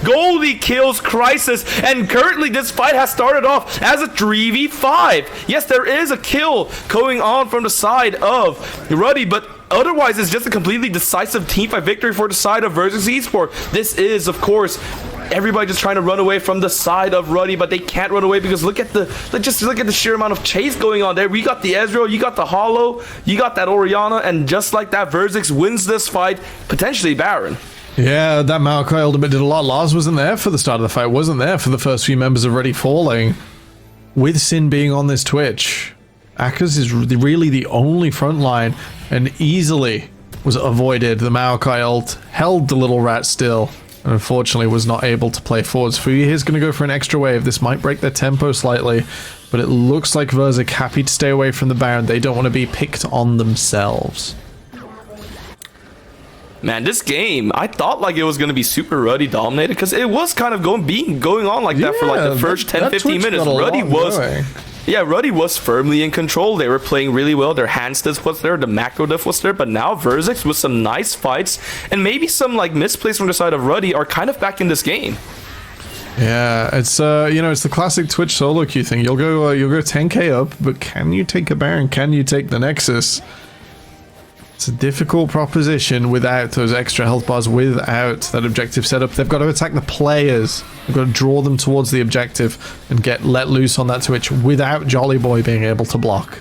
Goldie kills Crisis, and currently this fight has started off as a 3v5. Yes, there is a kill going on from the side of Ruddy, but otherwise it's just a completely decisive teamfight victory for the side of VZK Esports. This is, of course, everybody just trying to run away from the side of Ruddy, but they can't run away because look at the sheer amount of chase going on there. We got the Ezreal, you got the Hollow, you got that Orianna, and just like that, VZK wins this fight, potentially Baron. Yeah, that Maokai ultimate did a lot. Lars wasn't there for the start of the fight, wasn't there for the first few members of Ruddy falling. With Sin being on this Twitch, Akers is really the only front line and easily was avoided. The Maokai ult held the little rat still and unfortunately was not able to play forwards. Fuya is going to go for an extra wave. This might break their tempo slightly, but it looks like VZK happy to stay away from the Baron. They don't want to be picked on themselves. Man, this game, I thought like it was going to be super Ruddy dominated because it was kind of going on like that for like the first 10-15 minutes. Ruddy was firmly in control. They were playing really well. Their hand stiff was there, the macro diff was there, but now VZK with some nice fights and maybe some like misplays from the side of Ruddy are kind of back in this game. Yeah, it's you know, it's the classic Twitch solo queue thing. You'll go 10k up, but can you take a Baron? Can you take the Nexus? It's a difficult proposition without those extra health bars, without that objective setup. They've got to attack the players. They've got to draw them towards the objective and get let loose on that Twitch without Jolly Boy being able to block.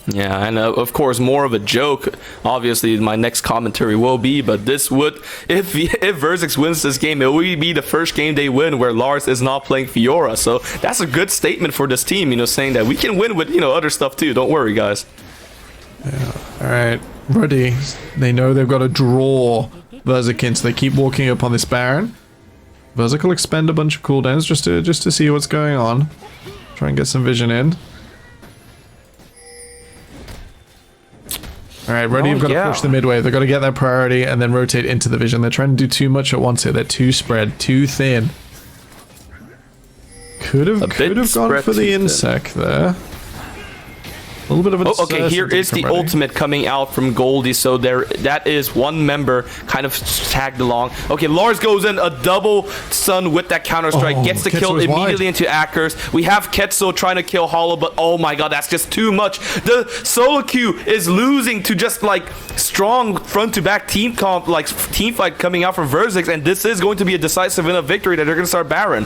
Yeah, and of course, more of a joke, obviously, my next commentary will be, but this would, if VZK wins this game, it will be the first game they win where Lars is not playing Fiora. So that's a good statement for this team, you know, saying that we can win with, you know, other stuff too. Don't worry, guys. Yeah, all right. Ruddy, they know they've got to draw VZK in, so they keep walking up on this Baron. VZK will expend a bunch of cooldowns just to see what's going on. Try and get some vision in. Alright, Ruddy have got to push the mid wave. They've got to get that priority and then rotate into the vision. They're trying to do too much at once here. They're too spread, too thin. Could have gone for the insect there. A little bit of a okay, here is the ultimate coming out from Goldie, so that is one member kind of tagged along. Okay, Lars goes in a double stun with that counter strike, gets the kill immediately into Akers. We have Ketso trying to kill Hollow, but oh my god, that's just too much. The solo queue is losing to just like strong front to back team comp, like team fight coming out from VZK, and this is going to be a decisive enough victory that they're going to start Baron.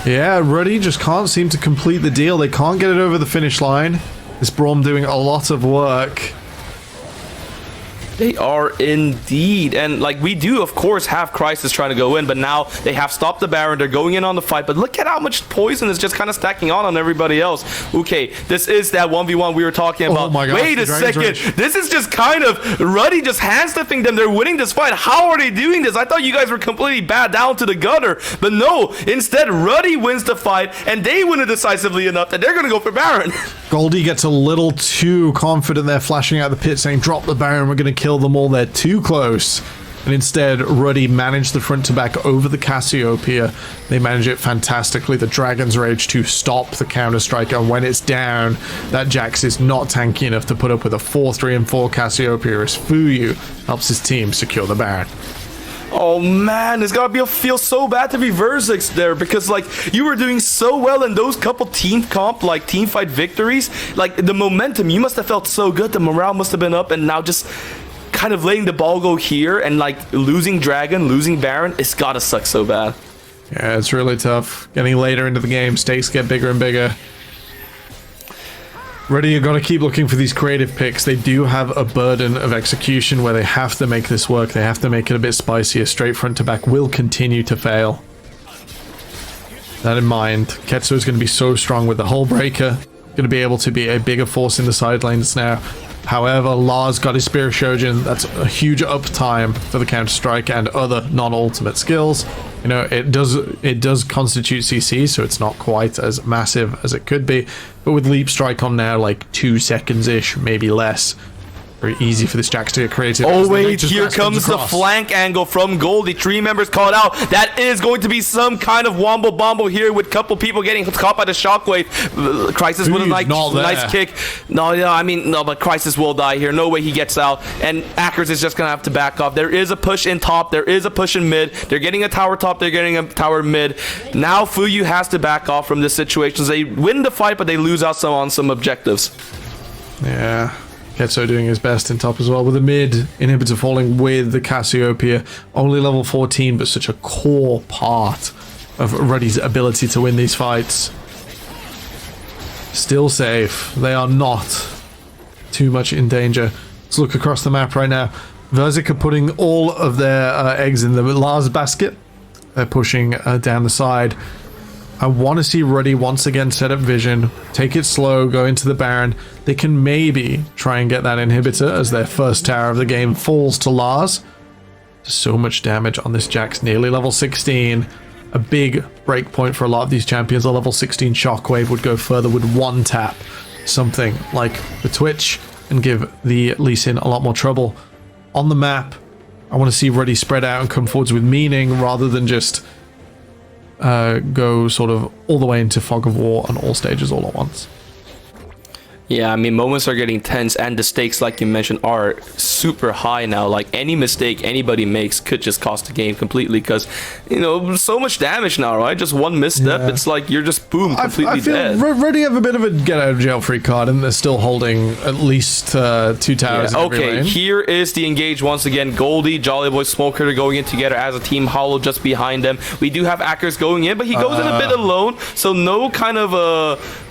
Yeah, Ruddy just can't seem to complete the deal. They can't get it over the finish line. This Braum doing a lot of work. They are indeed, and like we do of course have Crisis trying to go in, but now they have stopped the Baron. They're going in on the fight, but look at how much poison is just kind of stacking on everybody else. Okay, this is that 1v1 we were talking about. Oh my gosh, wait a second, this is just kind of Ruddy just hand sniffing them. They're winning this fight. How are they doing this? I thought you guys were completely bad down to the gutter, but no, instead Ruddy wins the fight and they win it decisively enough that they're gonna go for Baron. Goldie gets a little too confident there, flashing out the pit saying drop the Baron, we're gonna kill them all. They're too close, and instead Ruddy managed the front to back over the Cassiopeia. They manage it fantastically. The Dragon's Rage to stop the counter strike, and when it's down, that Jax is not tanky enough to put up with a 4-3 and 4 Cassiopeia as Fuyu helps his team secure the Baron. Oh man, it's gotta feel so bad to be VZK there, because like you were doing so well in those couple team fight victories. Like the momentum, you must have felt so good. The morale must have been up, and now just kind of letting the ball go here and like losing Dragon, losing Baron, it's gotta suck so bad. Yeah, it's really tough. Getting later into the game, stakes get bigger and bigger. Ruddy, you gotta keep looking for these creative picks. They do have a burden of execution where they have to make this work. They have to make it a bit spicier. Straight front to back will continue to fail. That in mind, Ketsu is going to be so strong with the Hull Breaker. Going to be able to be a bigger force in the side lanes now. However, Lars got his Spear Shojin. That's a huge uptime for the Counter-Strike and other non-ultimate skills. You know, it does constitute CC, so it's not quite as massive as it could be. But with Leap Strike on now, like 2 seconds-ish, maybe less, Very easy for this Jax to get creative. Oh wait, here comes the flank angle from Goldie. 3 members called out. That is going to be some kind of wombo bombo here with a couple people getting caught by the shockwave. Crisis with a nice kick. No, I mean, no, but Crisis will die here. No way he gets out. And Akers is just going to have to back off. There is a push in top. There is a push in mid. They're getting a tower top. They're getting a tower mid. Now Fuyu has to back off from this situation. They win the fight, but they lose out on some objectives. Yeah. Ketso doing his best in top as well, with the mid inhibitor falling with the Cassiopeia. Only level 14, but such a core part of Ruddy's ability to win these fights. Still safe. They are not too much in danger. Let's look across the map right now. VZK are putting all of their eggs in the Lars basket. They're pushing down the side. I want to see Ruddy once again set up vision, take it slow, go into the Baron. They can maybe try and get that inhibitor as their first tower of the game falls to Lars. So much damage on this Jax, nearly level 16. A big break point for a lot of these champions. A level 16 Shockwave would go further with one tap. Something like the Twitch and give the Lee Sin a lot more trouble. On the map, I want to see Ruddy spread out and come forwards with meaning rather than just go sort of all the way into Fog of War on all stages all at once. Yeah, I mean, moments are getting tense, and the stakes, like you mentioned, are super high now. Like, any mistake anybody makes could just cost the game completely, because, you know, so much damage now, right? Just one misstep, it's like you're just, boom, completely dead. Ruddy have a bit of a get-out-of-jail-free card, and they're still holding at least 2 towers in every lane. Here is the engage once again. Goldie, Jolly Boy, Smoke Critter going in together as a team. Hollow just behind them. We do have Akers going in, but he goes in a bit alone, so no kind of,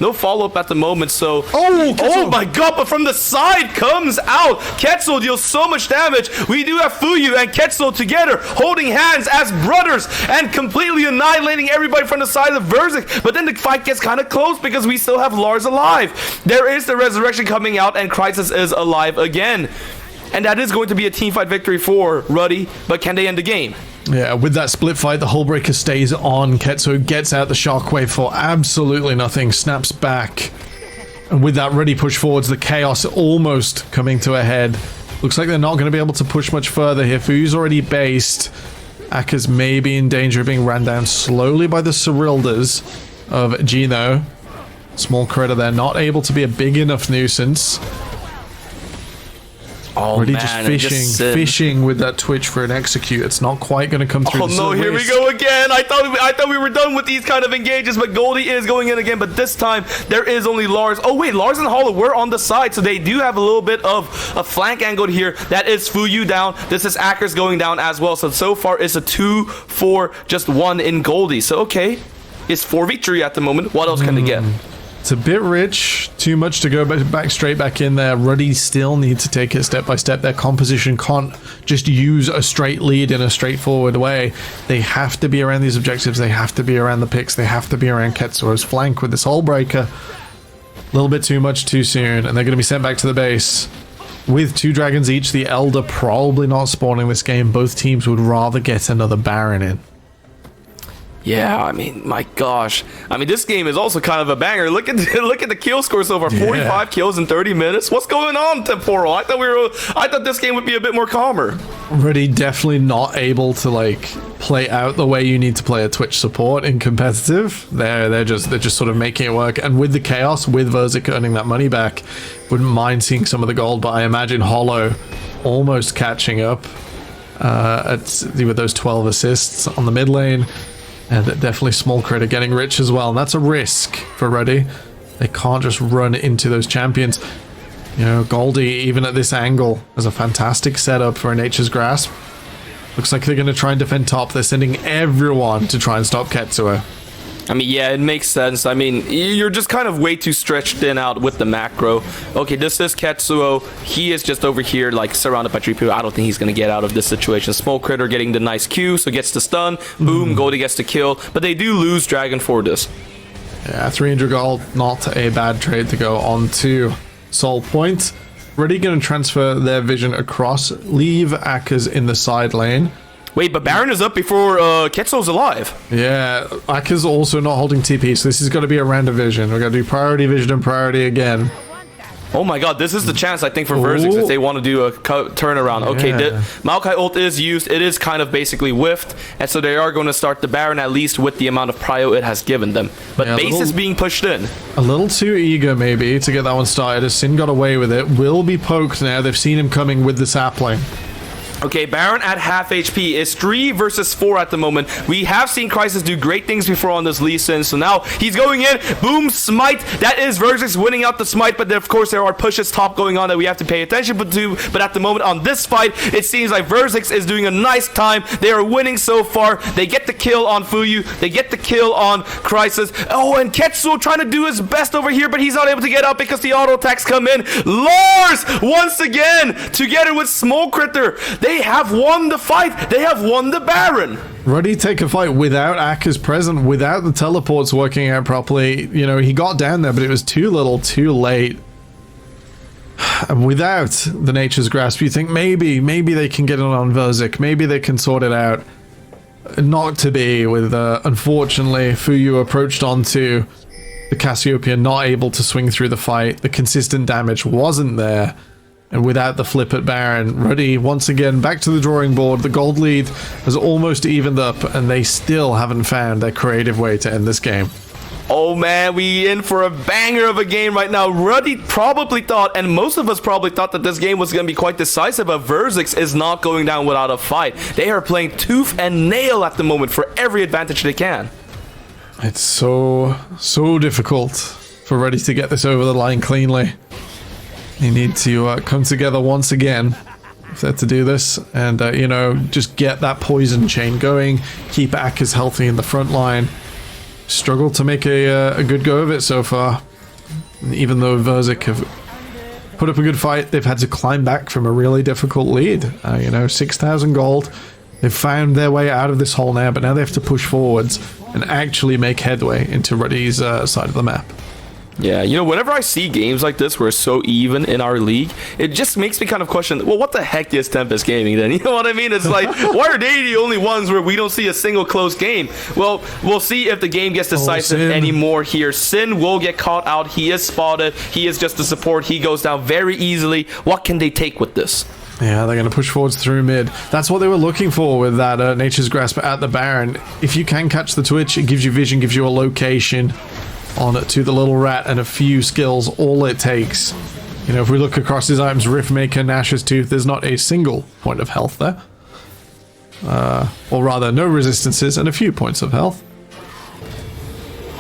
no follow-up at the moment, so... Oh my god, but from the side comes out. Ketzel deals so much damage. We do have Fuyu and Ketzel together, holding hands as brothers and completely annihilating everybody from the side of VZK. But then the fight gets kind of close because we still have Lars alive. There is the resurrection coming out, and Crisis is alive again. And that is going to be a teamfight victory for Ruddy, but can they end the game? Yeah, with that split fight, the Hullbreaker stays on. Ketsu gets out the Shockwave for absolutely nothing, snaps back. And with that Ruddy push forwards, the Chaos almost coming to a head. Looks like they're not going to be able to push much further here. Fuyu's already based. Akers may be in danger of being ran down slowly by the Cyrildas of Gino. Small critter there, not able to be a big enough nuisance. Oh, Ruddy man, just fishing with that Twitch for an execute. It's not quite going to come through. Oh no, here we go again. I thought we were done with these kind of engages, but Goldie is going in again, but this time there is only Lars. Oh wait, Lars and Hollow were on the side, so they do have a little bit of a flank angle here. That is Fuyu down. This is Akers going down as well. So far it's a 2-4, just 1 in Goldie. So okay, it's 4v3 at the moment. What else can they get? It's a bit rich, too much to go back straight back in there. Ruddy still need to take it step by step. Their composition can't just use a straight lead in a straightforward way. They have to be around these objectives. They have to be around the picks. They have to be around Ketsuro's flank with this Hullbreaker. A little bit too much too soon, and they're going to be sent back to the base. With 2 dragons each, the Elder probably not spawning this game. Both teams would rather get another Baron in. Yeah, I mean, my gosh. I mean, this game is also kind of a banger. Look at the kill score so far. 45 kills in 30 minutes. What's going on, Temporal? I thought this game would be a bit more calmer. Ruddy definitely not able to like play out the way you need to play a Twitch support in competitive. They're just sort of making it work. And with the Chaos, with VZK earning that money back, wouldn't mind seeing some of the gold, but I imagine Hollow almost catching up with those 12 assists on the mid lane. And definitely Small Critter getting rich as well. And that's a risk for Ruddy. They can't just run into those champions. You know, Goldie, even at this angle, has a fantastic setup for a Nature's Grasp. Looks like they're going to try and defend top. They're sending everyone to try and stop Ketsuo. I mean, yeah, it makes sense. I mean, you're just kind of way too stretched thin out with the macro. Okay, this is Ketsuo. He is just over here, like, surrounded by 3 people. I don't think he's going to get out of this situation. Smoke Critter getting the nice Q, so gets the stun. Boom, Goldie gets the kill. But they do lose Dragon for this. Yeah, 300 gold, not a bad trade to go on to Soul Point. Ruddy going to transfer their vision across, leave Akers in the side lane. Wait, but Baron is up before Ketsuo's alive. Yeah, Akers also not holding TP, so this is going to be a random vision. We're going to do priority vision and priority again. Oh my god, this is the chance, I think, for VZK if they want to do a turnaround. Okay, Maokai ult is used. It is kind of basically whiffed, and so they are going to start the Baron, at least with the amount of prio it has given them. But base is being pushed in. A little too eager, maybe, to get that one started, as Sin got away with it. Will be poked now. They've seen him coming with the sapling. Okay, Baron at half HP is 3 versus 4 at the moment. We have seen Crisis do great things before on this Lee Sin, so now he's going in. Boom, smite. That is VZK winning out the smite, but then, of course, there are pushes top going on that we have to pay attention to. But at the moment on this fight, it seems like VZK is doing a nice time. They are winning so far. They get the kill on Fuyu. They get the kill on Crisis. Oh, and Ketsuo trying to do his best over here, but he's not able to get up because the auto attacks come in. Lars, once again, together with Smoke Critter, they have won the fight. They have won the Baron. Ruddy take a fight without Akka's present, without the teleports working out properly. You know, he got down there, but it was too little, too late. And without the Nature's Grasp, you think maybe they can get it on VZK. Maybe they can sort it out. Not to be, with unfortunately Fuyu approached onto the Cassiopeia, not able to swing through the fight. The consistent damage wasn't there. And without the flip at Baron, Ruddy once again back to the drawing board. The gold lead has almost evened up, and they still haven't found their creative way to end this game. Oh man, we in for a banger of a game right now. Ruddy probably thought, and most of us probably thought, that this game was going to be quite decisive, but VZK is not going down without a fight. They are playing tooth and nail at the moment for every advantage they can. It's so difficult for Ruddy to get this over the line cleanly. They need to come together once again if they're to do this, and you know, just get that poison chain going, keep Akka's healthy in the front line. Struggled to make a good go of it so far. And even though VZK have put up a good fight, they've had to climb back from a really difficult lead. You know, 6,000 gold. They've found their way out of this hole now, but now they have to push forwards and actually make headway into Ruddy's side of the map. Yeah, you know, whenever I see games like this where it's so even in our league, it just makes me kind of question, well, what the heck is Tempest Gaming then? You know what I mean? It's like, why are they the only ones where we don't see a single close game? Well, we'll see if the game gets decisive anymore here. Sin will get caught out. He is spotted. He is just the support. He goes down very easily. What can they take with this? Yeah, they're going to push forwards through mid. That's what they were looking for with that Nature's Grasp at the Baron. If you can catch the Twitch, it gives you vision, gives you a location on it to the little rat, and a few skills, all it takes. You know, if we look across his items, Riftmaker, Nash's Tooth, there's not a single point of health there. Or rather, no resistances and a few points of health.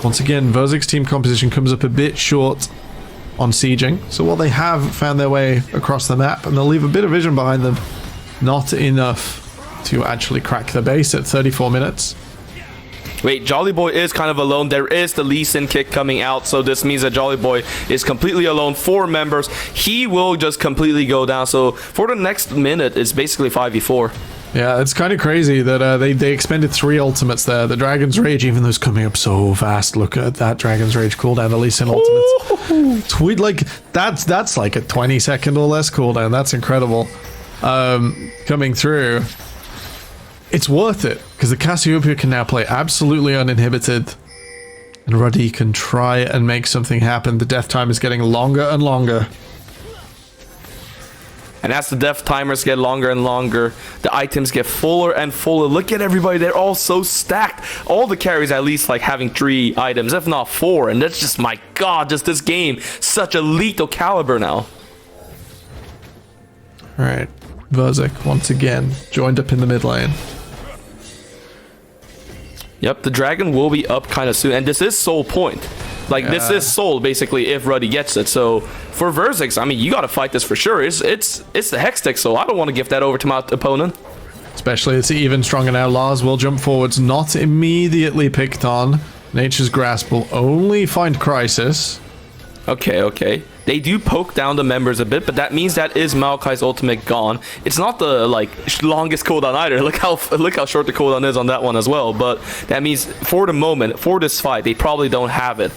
Once again, VZK's team composition comes up a bit short on sieging. So while they have found their way across the map, and they'll leave a bit of vision behind them, not enough to actually crack the base at 34 minutes. Wait, Jolly Boy is kind of alone. There is the Lee Sin kick coming out, so this means that Jolly Boy is completely alone. 4 members. He will just completely go down. So for the next minute, it's basically 5v4. Yeah, it's kind of crazy that they expended 3 ultimates there. The Dragon's Rage, even though it's coming up so fast. Look at that Dragon's Rage cooldown, the Lee Sin ultimates. Tweet, like, that's like a 20-second or less cooldown. That's incredible. Coming through. It's worth it, because the Cassiopeia can now play absolutely uninhibited, and Ruddy can try and make something happen. The death time is getting longer and longer. And as the death timers get longer and longer, the items get fuller and fuller. Look at everybody, they're all so stacked. All the carries at least like having 3 items, if not 4, and that's just, my god, just this game, such a lethal caliber now. Alright, VZK once again joined up in the mid lane. Yep, the dragon will be up kind of soon, and this is soul point. Like, this is soul, basically, if Ruddy gets it. So, for VZK, I mean, you gotta fight this for sure. It's the Hextech, so I don't want to give that over to my opponent. Especially, it's even stronger now. Lars will jump forwards, not immediately picked on. Nature's Grasp will only find Crisis. Okay. They do poke down the members a bit, but that means that is Maokai's ultimate gone. It's not the longest cooldown either. Look how short the cooldown is on that one as well. But that means for the moment, for this fight, they probably don't have it.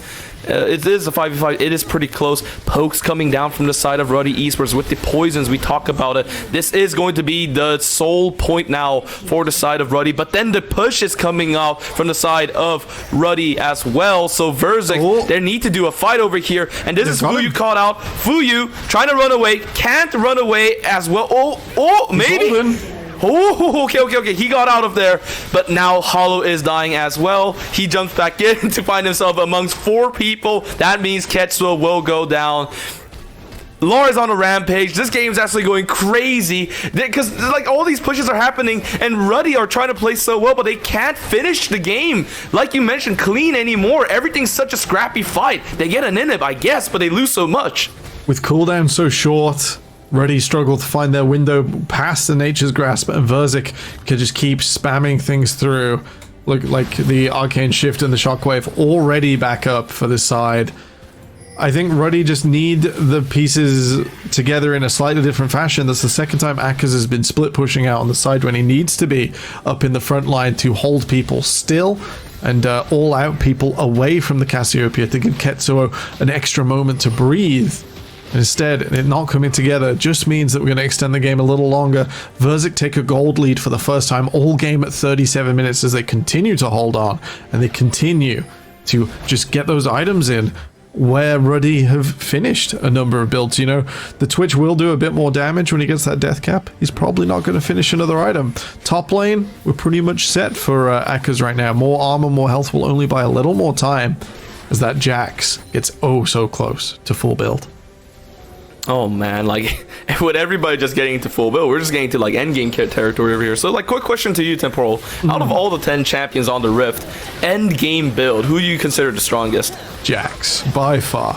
It is a 5v5. It is pretty close. Pokes coming down from the side of Ruddy Esports with the poisons. We talk about it. This is going to be the sole point now for the side of Ruddy. But then the push is coming out from the side of Ruddy as well. So VZK, they need to do a fight over here. And this is Fuyu caught out. Fuyu trying to run away. Can't run away as well. Oh, maybe. Oh, okay. He got out of there, but now Hollow is dying as well. He jumps back in to find himself amongst 4 people. That means Ketsuo will go down. Laura's on a rampage. This game's actually going crazy because like all these pushes are happening and Ruddy are trying to play so well, but they can't finish the game like you mentioned clean anymore. Everything's such a scrappy fight. They get an inhib, I guess, but they lose so much. With cooldown so short, Ruddy struggled to find their window past the Nature's Grasp, and VZK could just keep spamming things through. Look, like the Arcane Shift and the Shockwave already back up for this side. I think Ruddy just need the pieces together in a slightly different fashion. That's the second time Akaz has been split pushing out on the side when he needs to be up in the front line to hold people still and all out people away from the Cassiopeia to give Ketsuo an extra moment to breathe. Instead, it not coming together just means that we're going to extend the game a little longer. VZK take a gold lead for the first time all game at 37 minutes as they continue to hold on and they continue to just get those items in where Ruddy have finished a number of builds. You know, the Twitch will do a bit more damage when he gets that death cap. He's probably not going to finish another item. Top lane, we're pretty much set for Akaz right now. More armor, more health will only buy a little more time as that Jax gets oh so close to full build. Oh man, like with everybody just getting into full build, we're just getting to like end game territory over here. So like quick question to you, Temporal. Out of all the 10 champions on the Rift, end game build, who do you consider the strongest? Jax, by far.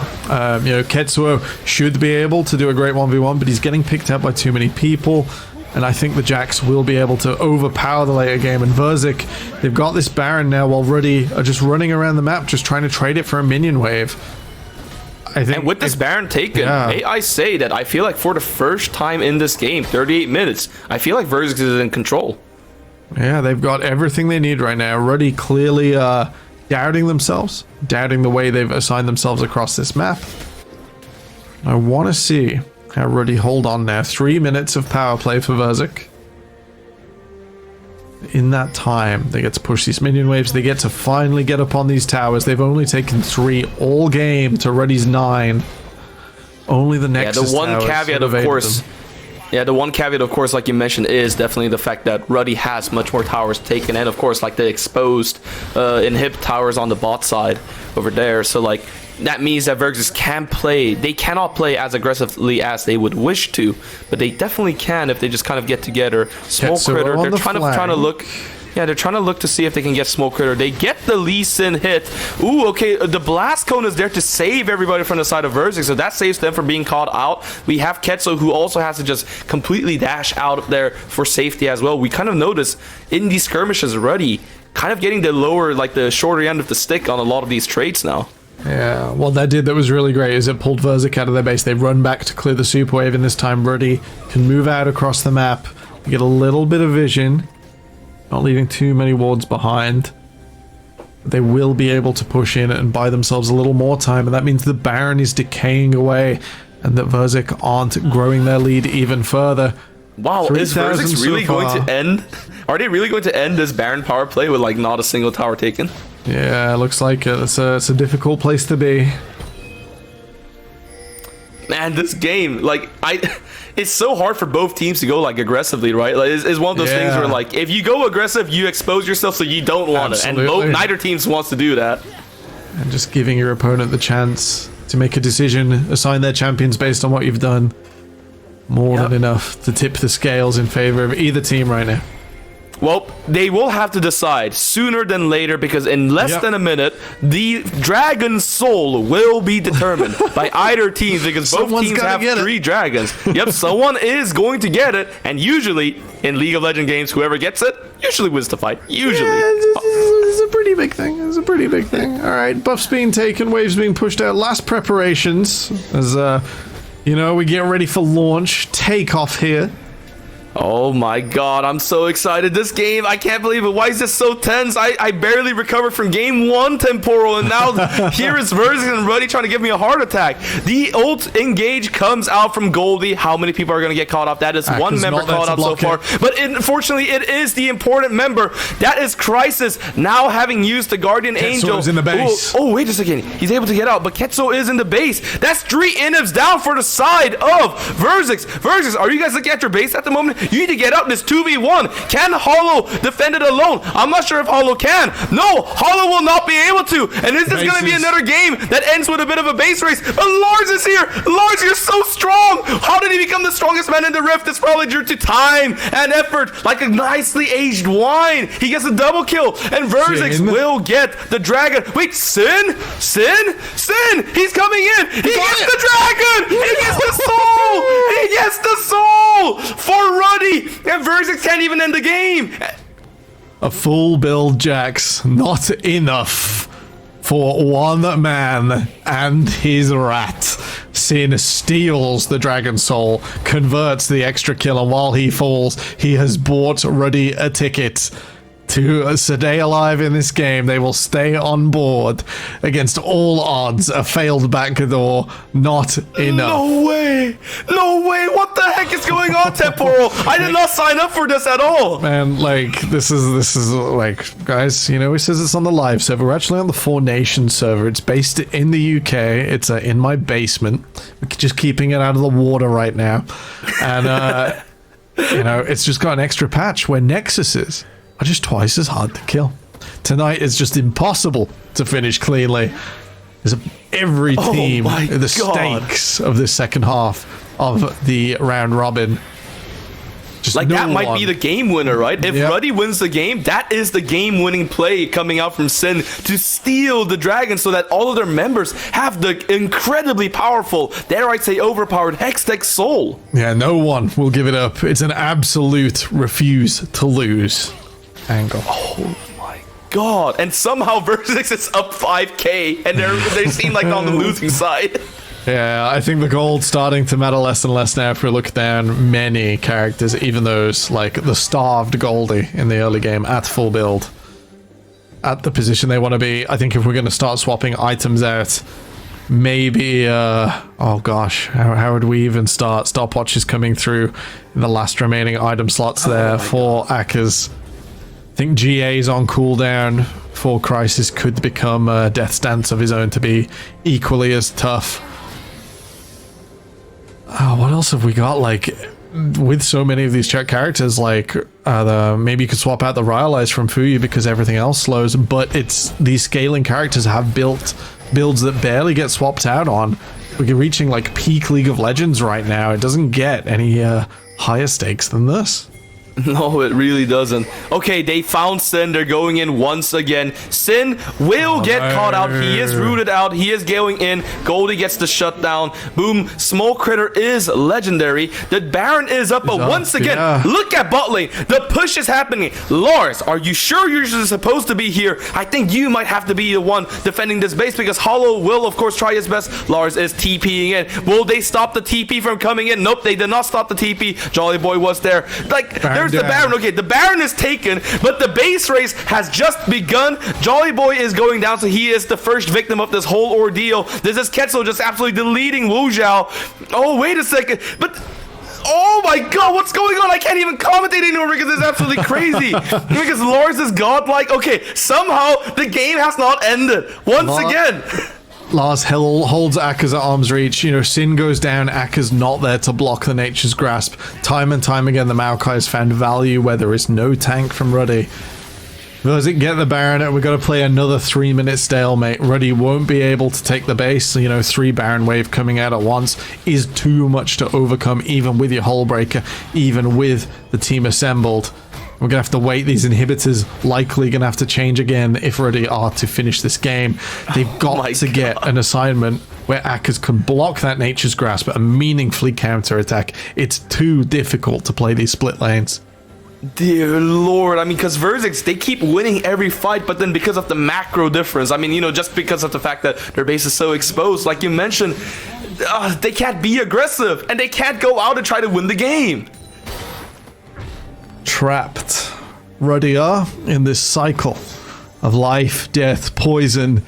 You know, Ketsuo should be able to do a great 1v1, but he's getting picked up by too many people. And I think the Jax will be able to overpower the later game. And VZK, they've got this Baron now while Ruddy are just running around the map, just trying to trade it for a minion wave. I think, and with this Baron taken, I say that I feel like for the first time in this game, 38 minutes, I feel like VZK is in control. Yeah, they've got everything they need right now. Ruddy clearly doubting themselves, doubting the way they've assigned themselves across this map. I want to see how Ruddy hold on now. 3 minutes of power play for VZK. In that time, they get to push these minion waves. They get to finally get up on these towers. They've only taken 3 all game to Ruddy's 9. Only the Nexus the one caveat, of course. Yeah, the one caveat, of course, like you mentioned, is definitely the fact that Ruddy has much more towers taken, and of course, like the exposed inhib towers on the bot side over there. So, like, that means that VZK can play. They cannot play as aggressively as they would wish to, but they definitely can if they just kind of get together. Smoke Critter, they're trying to look. Yeah, they're trying to look to see if they can get Smoke Critter. They get the Lee Sin hit. Ooh, okay, the Blast Cone is there to save everybody from the side of VZK, so that saves them from being caught out. We have Ketsuo, who also has to just completely dash out there for safety as well. We kind of notice in these skirmishes already, kind of getting the lower, like the shorter end of the stick on a lot of these traits now. Yeah, what that was really great is it pulled VZK out of their base. They run back to clear the super wave, and this time Ruddy can move out across the map, get a little bit of vision, not leaving too many wards behind. They will be able to push in and buy themselves a little more time, and that means the Baron is decaying away and that VZK aren't growing their lead even further. Wow, is VZK really going to end? Are they really going to end this Baron power play with like not a single tower taken? Yeah, it looks like it's a difficult place to be. Man, this game, like, it's so hard for both teams to go like aggressively, right? Like, it's one of those things where like if you go aggressive, you expose yourself, so you don't want it, and neither teams wants to do that. And just giving your opponent the chance to make a decision, assign their champions based on what you've done, more than enough to tip the scales in favor of either team right now. Well, they will have to decide sooner than later, because in less than a minute, the Dragon Soul will be determined by either teams, because both teams have 3 dragons. Yep, someone is going to get it, and usually in League of Legends games, whoever gets it usually wins the fight. Usually. Yeah, it's a pretty big thing. It's a pretty big thing. All right, buffs being taken, waves being pushed out, last preparations as you know, we get ready for launch, takeoff here. Oh my god, I'm so excited. This game, I can't believe it. Why is this so tense? I barely recovered from game 1, Temporal, and now here is Versus and Ruddy trying to give me a heart attack. The ult engage comes out from Goldie. How many people are going to get caught up? That is one member caught up so far. But unfortunately, it is the important member. That is Crisis, now having used the Guardian Angel. Is in the base. Oh, wait a second. He's able to get out, but Ketso is in the base. That's 3 inhibs down for the side of Versus. Versus, are you guys looking at your base at the moment? You need to get out this 2v1. Can Hollow defend it alone? I'm not sure if Hollow can. No, Hollow will not be able to. And this is going to be another game that ends with a bit of a base race. But Lars is here. Lars, you're so strong. How did he become the strongest man in the Rift? It's probably due to time and effort, like a nicely aged wine. He gets a double kill, and Vertex will get the dragon. Wait, Sin? He's coming in. He gets the dragon. He gets the soul. He gets the soul for Ruddy, and Vertex can't even end the game. A full build Jax, not enough for one man and his rat. Sin steals the Dragon Soul, converts the extra kill, and while he falls, he has bought Ruddy a ticket to stay alive in this game. They will stay on board against all odds. A failed backdoor, not enough. No way! What the heck is going on, Temporal? I did not sign up for this at all. Man, like, this is like, guys, you know, it says it's on the live server. We're actually on the 4 Nations server. It's based in the UK. It's in my basement. We're just keeping it out of the water right now. And, you know, it's just got an extra patch where Nexuses are just twice as hard to kill. Tonight is just impossible to finish cleanly. There's every team, the stakes of this second half of the round robin. Just like, that might be the game winner, right? If Ruddy wins the game, that is the game-winning play coming out from Sin to steal the dragon so that all of their members have the incredibly powerful, dare I say overpowered, Hextech Soul. Yeah, no one will give it up. It's an absolute refuse to lose angle. Oh my god. And somehow Vertex is up 5k and they seem like on the losing side. Yeah, I think the gold's starting to matter less and less now if we look down many characters, even those like the starved Goldie in the early game at full build, at the position they want to be. I think if we're going to start swapping items out, maybe oh gosh, how would we even start? Stopwatches coming through in the last remaining item slots there for Akers. I think GA's on cooldown for Crisis could become a death stance of his own to be equally as tough. Oh, what else have we got? Like, with so many of these characters, like maybe you could swap out the Ryalize from Fuyu because everything else slows, but it's these scaling characters have built builds that barely get swapped out on. We're reaching like peak League of Legends right now. It doesn't get any higher stakes than this. No, it really doesn't. Okay, they found Sin. They're going in once again. Sin will get caught out. He is rooted out. He is going in. Goldie gets the shutdown. Boom. Small Critter is legendary. The Baron is up, but once again, look at bot lane. The push is happening. Lars, are you sure you're supposed to be here? I think you might have to be the one defending this base because Hollow will, of course, try his best. Lars is TPing in. Will they stop the TP from coming in? Nope, they did not stop the TP. Jolly Boy was there. Like, there's the Baron. Okay, the Baron is taken, but the base race has just begun. Jolly Boy is going down, so he is the first victim of this whole ordeal. This is Ketzel just absolutely deleting Wu Zhao. Oh, wait a second. But oh my god, what's going on? I can't even commentate anymore because it's absolutely crazy. Because Lars is godlike. Okay, somehow the game has not ended. Once again. Lars holds Akers at arm's reach. You know, Sin goes down, Akers not there to block the Nature's Grasp. Time and time again, the Maokai has found value where there is no tank from Ruddy. Doesn't get the Baron. We've got to play another 3-minute stalemate. Ruddy won't be able to take the base. You know, 3 Baron wave coming out at once is too much to overcome, even with your Hull Breaker, even with the team assembled. We're going to have to wait. These inhibitors likely going to have to change again if Ruddy are to finish this game. They've got to get an assignment where Akers can block that Nature's Grasp and meaningfully counterattack. It's too difficult to play these split lanes. Dear Lord, I mean, because Vertex, they keep winning every fight, but then because of the macro difference, I mean, you know, just because of the fact that their base is so exposed, like you mentioned, they can't be aggressive, and they can't go out and try to win the game. trapped. Ruddy are in this cycle of life, death, poison,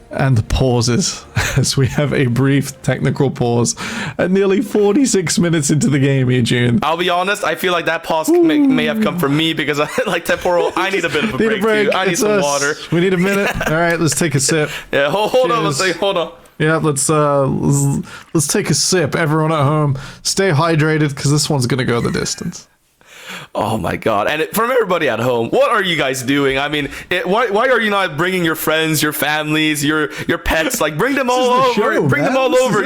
and pauses, as we have a brief technical pause at nearly 46 minutes into the game here, June. I'll be honest, I feel like that pause may have come from me because I like Temporal. I need a bit of a break too. I need some water. We need a minute. All right, let's take a sip. Yeah, hold on. Let's say, hold on. Yeah, let's take a sip. Everyone at home, stay hydrated because this one's gonna go the distance. Oh my god. And from everybody at home, what are you guys doing? I mean, why are you not bringing your friends, your families, your pets? Like, bring them all over. Bring them all over.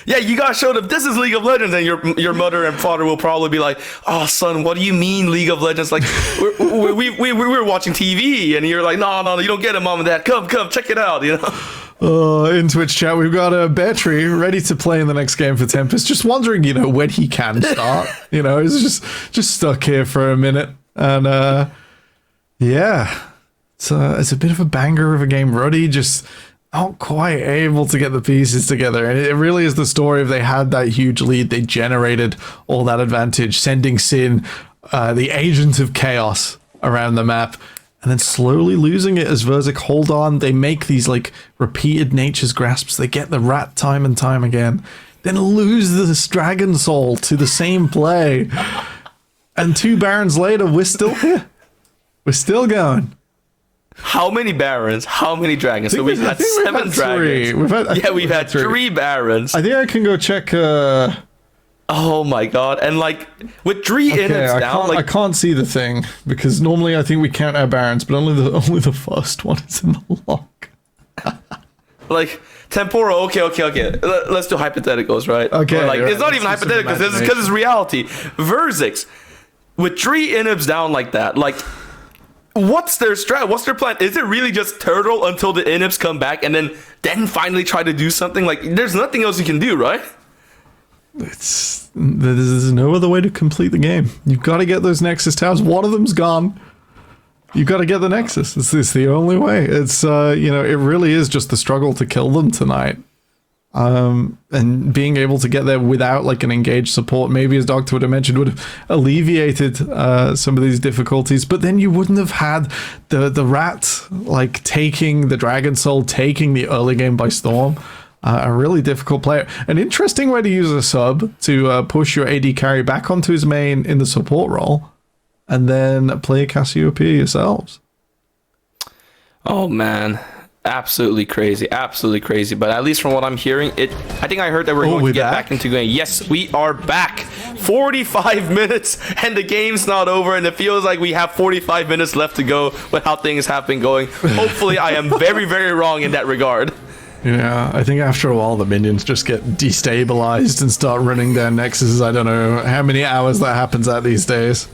Yeah, you gotta show them this is League of Legends, and your mother and father will probably be like, "Oh, son, what do you mean League of Legends? Like, we were watching TV, and you're like, no, you don't get it, mom and dad. Come, check it out, you know." In Twitch chat, we've got a Battery ready to play in the next game for Tempest. Just wondering, when he can start. He's just stuck here for a minute, and yeah, it's a bit of a banger of a game. Ruddy just not quite able to get the pieces together, and it really is the story of they had that huge lead, they generated all that advantage, sending Sin, the agent of chaos, around the map, and then slowly losing it as VZK hold on. They make these like repeated nature's grasps. They get the rat time and time again, then lose this dragon soul to the same play. And 2 Barons later, we're still here. We're still going. How many Barons? How many dragons? So we've had 7 dragons. We've had 3 Barons. I think I can go check. Oh my god! And like with 3 inits down, I can't see the thing because normally I think we count our Barons, but only the first one is in the lock. Like Temporal. Okay. Let's do hypotheticals, right? Okay. Like it's not even hypothetical because it's reality. VZK with 3 inits down like that, like. What's their strat? What's their plan? Is it really just turtle until the inips come back and then finally try to do something? Like, there's nothing else you can do, right? There's no other way to complete the game. You've got to get those Nexus towers. One of them's gone. You've got to get the Nexus. It's the only way. It's it really is just the struggle to kill them tonight. And being able to get there without like an engaged support, maybe as Doctor would have mentioned, would have alleviated some of these difficulties, but then you wouldn't have had the rat like taking the Dragon Soul, taking the early game by storm. A really difficult player. An interesting way to use a sub to push your AD carry back onto his main in the support role, and then play a Cassiopeia yourselves. Oh man. Absolutely crazy, but at least from what I'm hearing, I think I heard that we're going to get back into game. Yes, we are back. 45 minutes and the game's not over, and it feels like we have 45 minutes left to go with how things have been going. Hopefully I am very, very wrong in that regard. Yeah, I think after a while the minions just get destabilized and start running down nexuses. I don't know how many hours that happens at these days.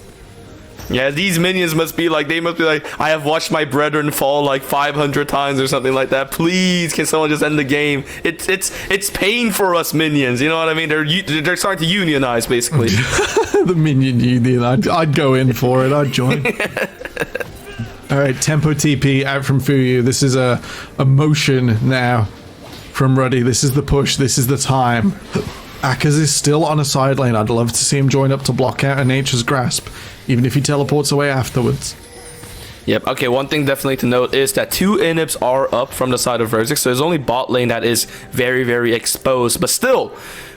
Yeah, these minions must be like, I have watched my brethren fall like 500 times or something like that. Please, can someone just end the game? It's pain for us minions, you know what I mean? They're starting to unionize, basically. The minion union, I'd go in for it, I'd join. Alright, tempo TP out from Fuyu. This is a motion now from Ruddy. This is the push, this is the time. Akaz is still on a side lane. I'd love to see him join up to block out a Nature's Grasp, even if he teleports away afterwards. Yep, okay, one thing definitely to note is that 2 inips are up from the side of VZK, so there's only bot lane that is very, very exposed. But still,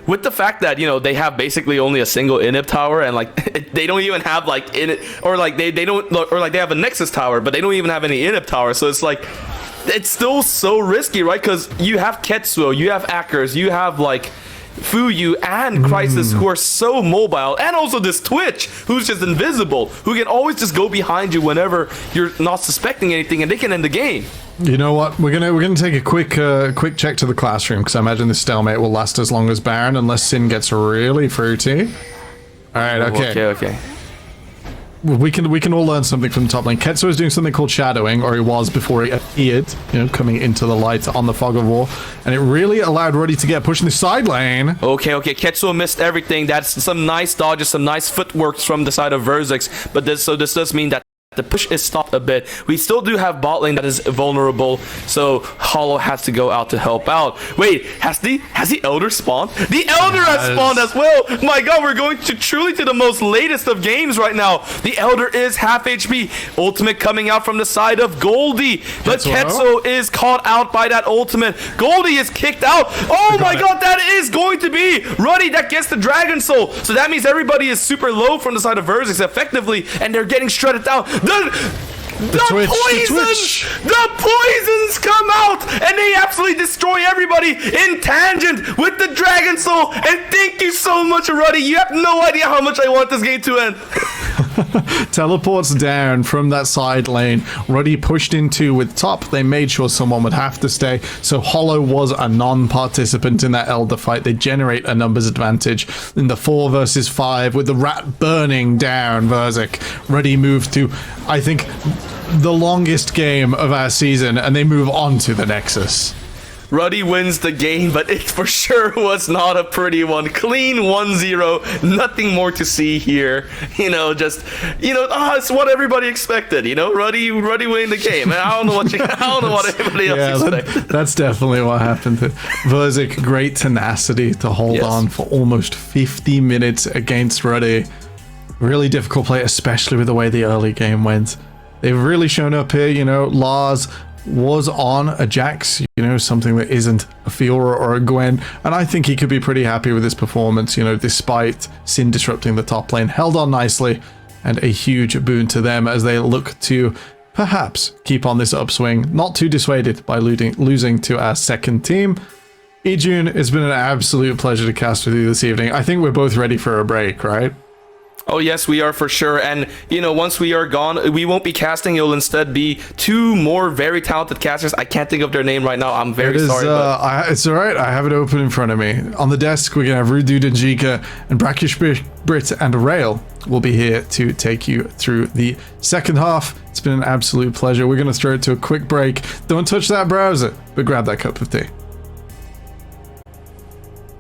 with the fact that, they have basically only a single inip tower, and like they don't even have like init, or like they don't, or like they have a Nexus tower, but they don't even have any inip tower, so it's like, it's still so risky, right? Because you have Ketsuo, you have Akers, you have like Fuyu and Crisis who are so mobile, and also this Twitch who's just invisible, who can always just go behind you whenever you're not suspecting anything, and they can end the game. You know what? We're gonna take a quick check to the classroom, because I imagine this stalemate will last as long as Baron, unless Sin gets really fruity. All right, okay. We can all learn something from the top lane. Ketsuo is doing something called shadowing, or he was before he appeared, coming into the light on the Fog of War, and it really allowed Ruddy to get pushed in the side lane. Okay, Ketsuo missed everything. That's some nice dodges, some nice footwork from the side of VZK, but this does mean that the push is stopped a bit. We still do have bot lane that is vulnerable, so Hollow has to go out to help out. Wait, has the Elder spawned? The Elder has spawned as well. My God, we're going truly to the most latest of games right now. The Elder is half HP. Ultimate coming out from the side of Goldie, but Ketso is caught out by that ultimate. Goldie is kicked out. Oh my God, that is going to be Ruddy that gets the Dragon Soul. So that means everybody is super low from the side of VZK effectively, and they're getting shredded down. The poisons come out and they absolutely destroy everybody in tangent with the Dragon Soul. And thank you so much, Ruddy. You have no idea how much I want this game to end. Teleports down from that side lane. Ruddy pushed into with top. They made sure someone would have to stay. So Hollow was a non-participant in that Elder fight. They generate a numbers advantage in the 4 versus 5 with the rat burning down VZK. Ruddy moved to, I think, the longest game of our season, and they move on to the Nexus. Ruddy wins the game, but it for sure was not a pretty one. Clean 1-0, nothing more to see here. It's what everybody expected. Ruddy winning the game. I don't know what everybody else expected. That's definitely what happened. VZK, great tenacity to hold on for almost 50 minutes against Ruddy. Really difficult play, especially with the way the early game went. They've really shown up here. Lars was on a Jax, something that isn't a Fiora or a Gwen, and I think he could be pretty happy with his performance, despite Sin disrupting the top lane. Held on nicely, and a huge boon to them as they look to perhaps keep on this upswing, not too dissuaded by losing to our second team. Ejun, it's been an absolute pleasure to cast with you this evening. I think we're both ready for a break, right? Oh yes, we are for sure. And once we are gone, we won't be casting. It'll instead be 2 more very talented casters. I can't think of their name right now. I'm very sorry. It's all right. I have it open in front of me. On the desk, we're gonna have Rudude and Jika, and Brackish Brit and Rail will be here to take you through the second half. It's been an absolute pleasure. We're gonna throw it to a quick break. Don't touch that browser, but grab that cup of tea.